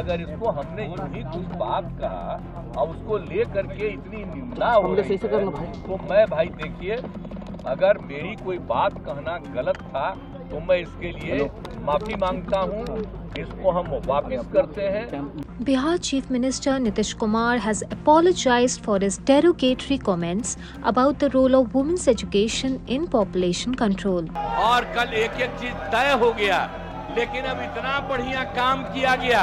अगर इसको हमने यूं ही कुछ बात कहा और उसको ले करके इतनी निंदा हो रही है, तो मैं भाई देखिए, अगर मेरी कोई बात कहना गलत था तो मैं इसके लिए माफी मांगता हूँ। इसको हम वापस करते हैं। Bihar Chief Minister Nitish Kumar has apologized for his derogatory comments about the role of women's education in population control. और कल एक एक चीज तय हो गया, लेकिन अब इतना बढ़िया काम किया गया,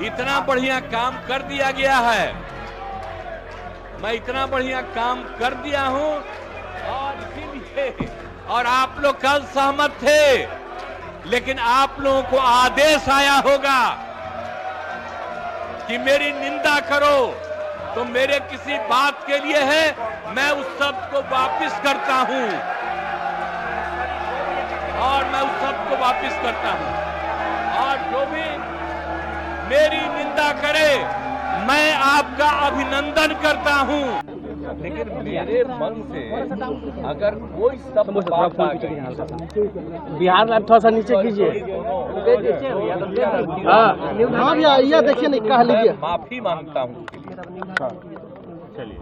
इतना बढ़िया काम कर दिया गया है, मैं इतना बढ़िया काम कर दिया हूं और इसीलिए, और आप लोग कल सहमत थे, लेकिन आप लोगों को आदेश आया होगा कि मेरी निंदा करो, तो मेरे किसी बात के लिए है, मैं उस शब्द को वापस करता हूं और मैं उस शब्द को वापस करता हूं। और जो भी मेरी निंदा करे, मैं आपका अभिनंदन करता हूं, लेकिन मेरे मन से अगर कोई शब्द बात आ गई, बिहार में थोड़ा सा नीचे कीजिए। हाँ भैया, ये देखिए नहीं कह लीजिए, माफी मांगता हूँ।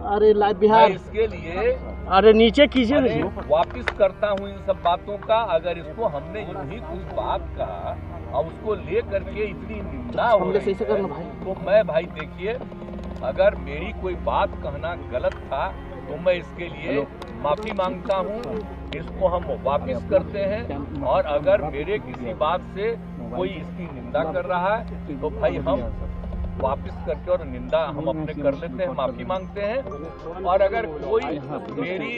अरे लाइव बिहार, इसके लिए अरे नीचे कीजिए, वापिस करता हूँ इन सब बातों का। अगर इसको हमने यूं ही कुछ बात कहा और उसको ले करके इतनी निंदा हो रही है, तो मैं भाई देखिए, अगर मेरी कोई बात कहना गलत था तो मैं इसके लिए माफी मांगता हूँ। इसको हम वापस करते हैं, और अगर मेरे किसी बात से कोई इसकी निंदा कर रहा है तो भाई हम वापस करके और निंदा हम अपने कर लेते हैं, माफी मांगते हैं। और अगर कोई मेरी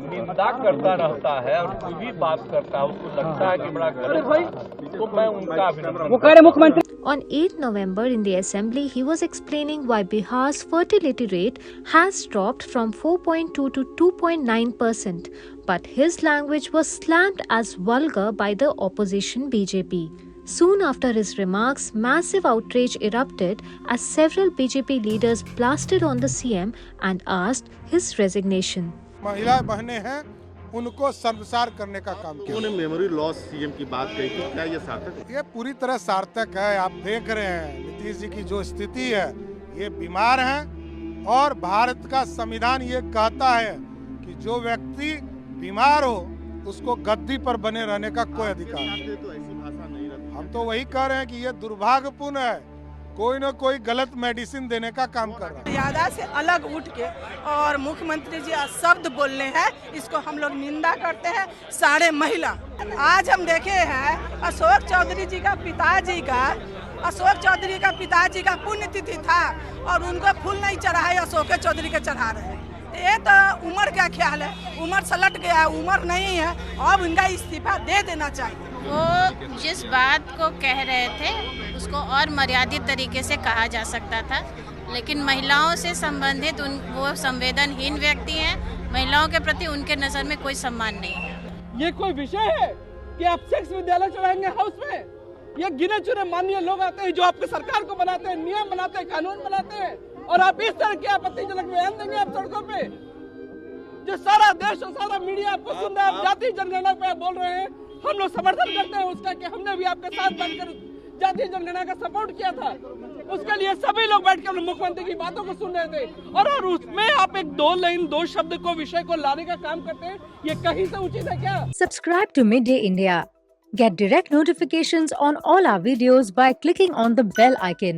निंदा करता रहता है और कोई भी बात करता है, उसको लगता है कि बड़ा गलत है, तो मैं उनका अभिनंदन। On 8 November in the assembly, he was explaining why Bihar's fertility rate has dropped from 4.2 to 2.9%, but his language was slammed as vulgar by the opposition BJP. Soon after his remarks, massive outrage erupted as several BJP leaders blasted on the CM and asked his resignation. महिला बहनें हैं, उनको शर्मसार करने का काम किया। उन्होंने मेमोरी लॉस सीएम की बात कही थी, क्या ये सार्थक है? ये पूरी तरह सार्थक है। आप देख रहे हैं नीतीश जी की जो स्थिति है, ये बीमार हैं, और भारत का संविधान ये कहता है कि जो व्यक्ति बीमार हो उसको गद्दी पर बने रहने का कोई अधिकार नहीं। तो ऐसी भाषा नहीं रखी। हम तो वही कह रहे हैं कि ये दुर्भाग्यपूर्ण है, कोई न कोई गलत मेडिसिन देने का काम कर रहा है। मर्यादा से अलग उठ के और मुख्यमंत्री जी शब्द बोलने हैं, इसको हम लोग निंदा करते हैं, सारे महिला। आज हम देखे हैं अशोक चौधरी जी का पिताजी का पुण्यतिथि था और उनको फूल नहीं चढ़ाए, अशोक चौधरी के चढ़ा रहे हैं। ये तो उम्र का ख्याल है, उम्र सलट गया है, उम्र नहीं है, अब इनका इस्तीफा दे देना चाहिए। वो जिस बात को कह रहे थे उसको और मर्यादित तरीके से कहा जा सकता था, लेकिन महिलाओं से संबंधित वो संवेदनहीन व्यक्ति हैं, महिलाओं के प्रति उनके नज़र में कोई सम्मान नहीं है। ये कोई विषय है कि आप सेक्स विद्यालय चलाएंगे हाउस में? ये गिने चुने माननीय लोग आते हैं जो आपके सरकार को बनाते हैं, नियम बनाते हैं, कानून बनाते हैं, और आप इस तरह के आपत्तिजनक बयान देंगे आप सड़कों पे, जो सारा देश और सारा मीडिया आपको सुन रहा है। आप जाति जनगणना पे आप बोल रहे हैं, हम लोग समर्थन करते हैं उसका कि हमने भी आपके साथ बैठकर जातीय जनगणना का सपोर्ट किया था। उसके लिए सभी लोग बैठकर मुख्यमंत्री की बातों को सुन रहे थे, और उसमें आप एक दो शब्द को विषय को लाने का काम करते हैं, ये कहीं से उचित है क्या? Subscribe to Midday India. Get direct notifications on all our videos by clicking on the bell icon.